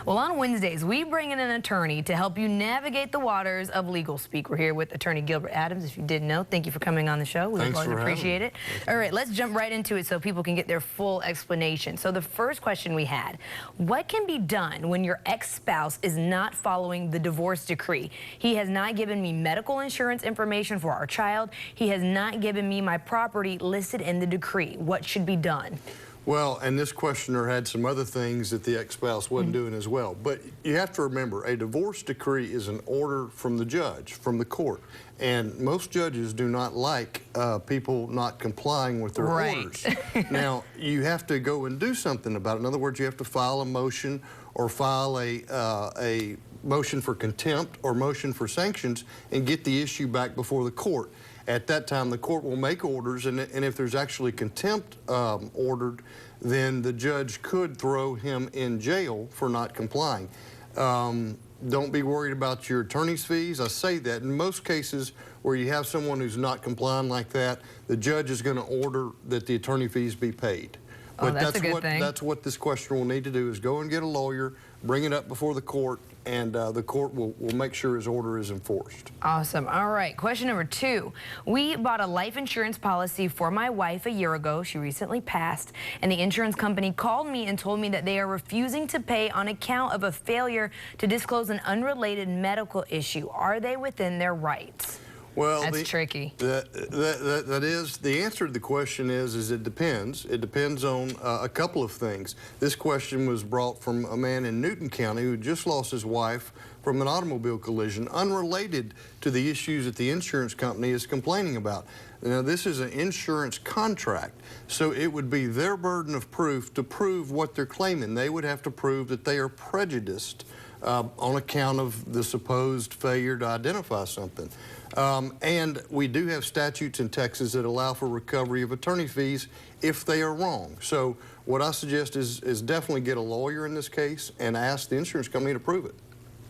Well, on Wednesdays, we bring in an attorney to help you navigate the waters of legal speak. We're here with attorney Gilbert Adams. If you didn't know, thank you for coming on the show. We appreciate it. All right, let's jump right into it so people can get their full explanation. So the first question we had, what can be done when your ex-spouse is not following the divorce decree? He has not given me medical insurance information for our child. He has not given me my property listed in the decree. What should be done? Well, and this questioner had some other things that the ex-spouse wasn't doing as well. But you have to remember, a divorce decree is an order from the judge, from the court. And most judges do not like people not complying with their orders. Now, you have to go and do something about it. In other words, you have to file a motion or file a motion for contempt or motion for sanctions and get the issue back before the court. At that time, the court will make orders, and if there's actually contempt ordered, then the judge could throw him in jail for not complying. Don't be worried about your attorney's fees. I say that. In most cases where you have someone who's not complying like that, the judge is going to order that the attorney fees be paid. But that's a good thing. That's what this questioner will need to do, is go and get a lawyer, bring it up before the court, and the court will make sure his order is enforced. Awesome. All right. Question number 2. We bought a life insurance policy for my wife a year ago. She recently passed, and the insurance company called me and told me that they are refusing to pay on account of a failure to disclose an unrelated medical issue. Are they within their rights? Well, that's tricky. That is, the answer to the question is it depends. It depends on a couple of things. This question was brought from a man in Newton County who just lost his wife from an automobile collision unrelated to the issues that the insurance company is complaining about. Now, this is an insurance contract, so it would be their burden of proof to prove what they're claiming. They would have to prove that they are prejudiced on account of the supposed failure to identify something. And we do have statutes in Texas that allow for recovery of attorney fees if they are wrong. So what I suggest is definitely get a lawyer in this case and ask the insurance company to prove it.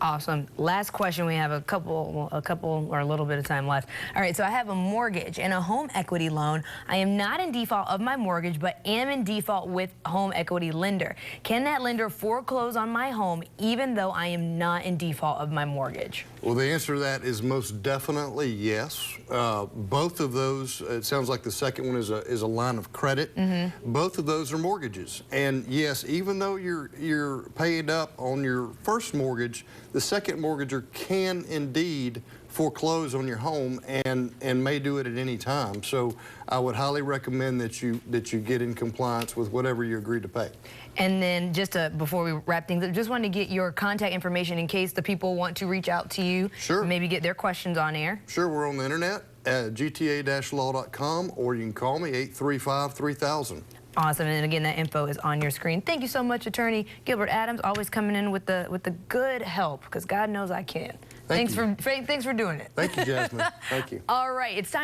Awesome. Last question. We have a couple or a little bit of time left. All right, so I have a mortgage and a home equity loan. I am not in default of my mortgage, but am in default with a home equity lender. Can that lender foreclose on my home even though I am not in default of my mortgage? Well, the answer to that is most definitely yes. Both of those, it sounds like the second one is a line of credit. Both of those are mortgages. And yes, even though you're paid up on your first mortgage, the second mortgager can indeed foreclose on your home and may do it at any time. So I would highly recommend that you get in compliance with whatever you agree to pay. And then just before we wrap things up, just wanted to get your contact information in case the people want to reach out to you. Sure. Maybe get their questions on air. Sure, we're on the internet at gta-law.com, or you can call me 835-3000. Awesome, and again, that info is on your screen. Thank you so much, attorney Gilbert Adams, always coming in with the good help, because God knows I can. Thanks for doing it. Thank you, Jasmine. Thank you. All right, it's time.